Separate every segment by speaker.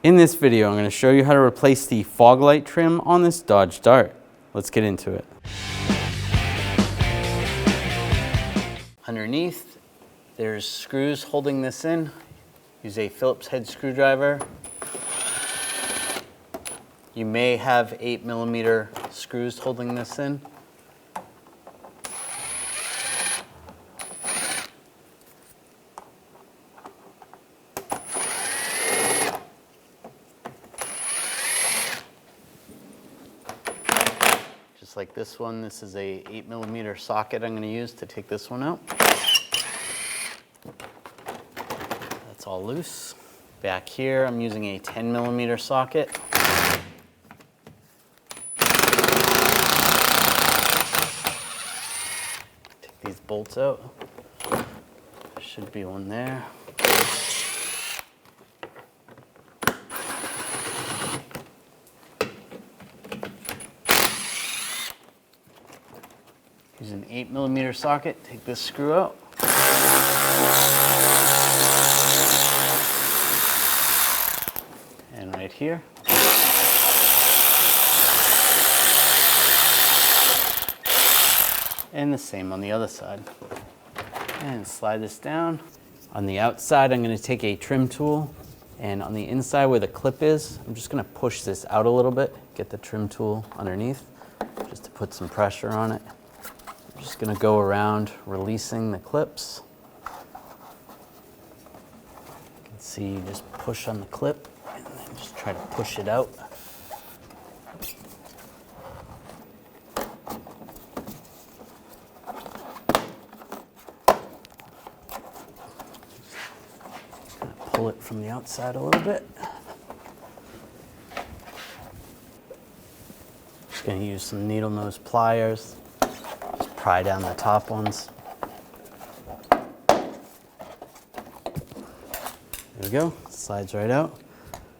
Speaker 1: In this video, I'm going to show you how to replace the fog light trim on this Dodge Dart. Let's get into it. Underneath, there's screws holding this in. Use a Phillips head screwdriver. You may have 8mm screws holding this in. Just like this one, this is a 8mm socket I'm going to use to take this one out. That's all loose. Back here, I'm using a 10mm socket. Take these bolts out. There should be one there. Use an 8mm socket, take this screw out. And right here. And the same on the other side. And slide this down. On the outside, I'm going to take a trim tool, and on the inside where the clip is, I'm just going to push this out a little bit, get the trim tool underneath, just to put some pressure on it. I'm just going to go around releasing the clips. You can see you just push on the clip and then just try to push it out. Just going to pull it from the outside a little bit. Just going to use some needle nose pliers. Pry down the top ones. There we go, slides right out.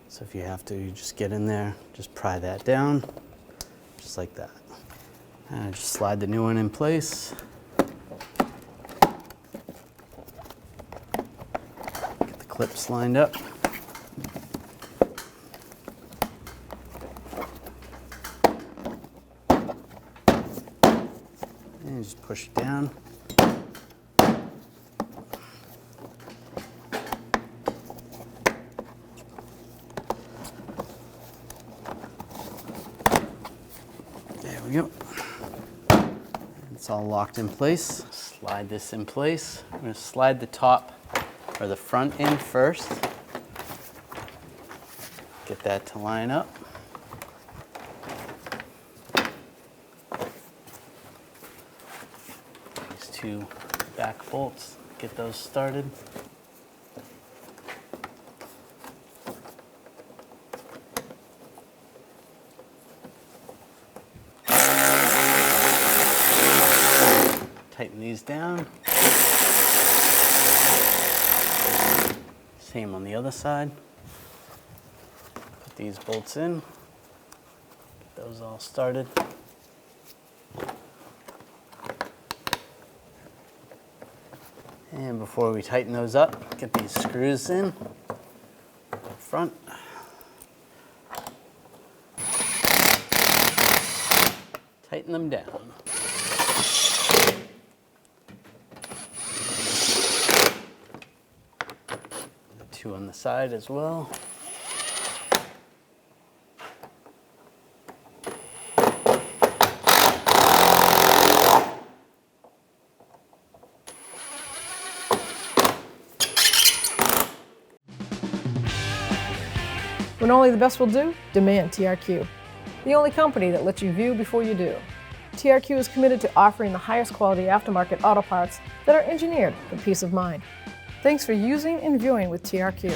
Speaker 1: So if you have to, you just get in there, just pry that down, just like that. And just slide the new one in place. Get the clips lined up. And just push it down. There we go. It's all locked in place. Slide this in place. I'm going to slide the top or the front in first. Get that to line up. Two back bolts, get those started. Tighten these down. Same on the other side. Put these bolts in. Get those all started. And before we tighten those up, get these screws in up front. Tighten them down. The two on the side as well.
Speaker 2: When only the best will do, demand TRQ. The only company that lets you view before you do. TRQ is committed to offering the highest quality aftermarket auto parts that are engineered for peace of mind. Thanks for using and viewing with TRQ.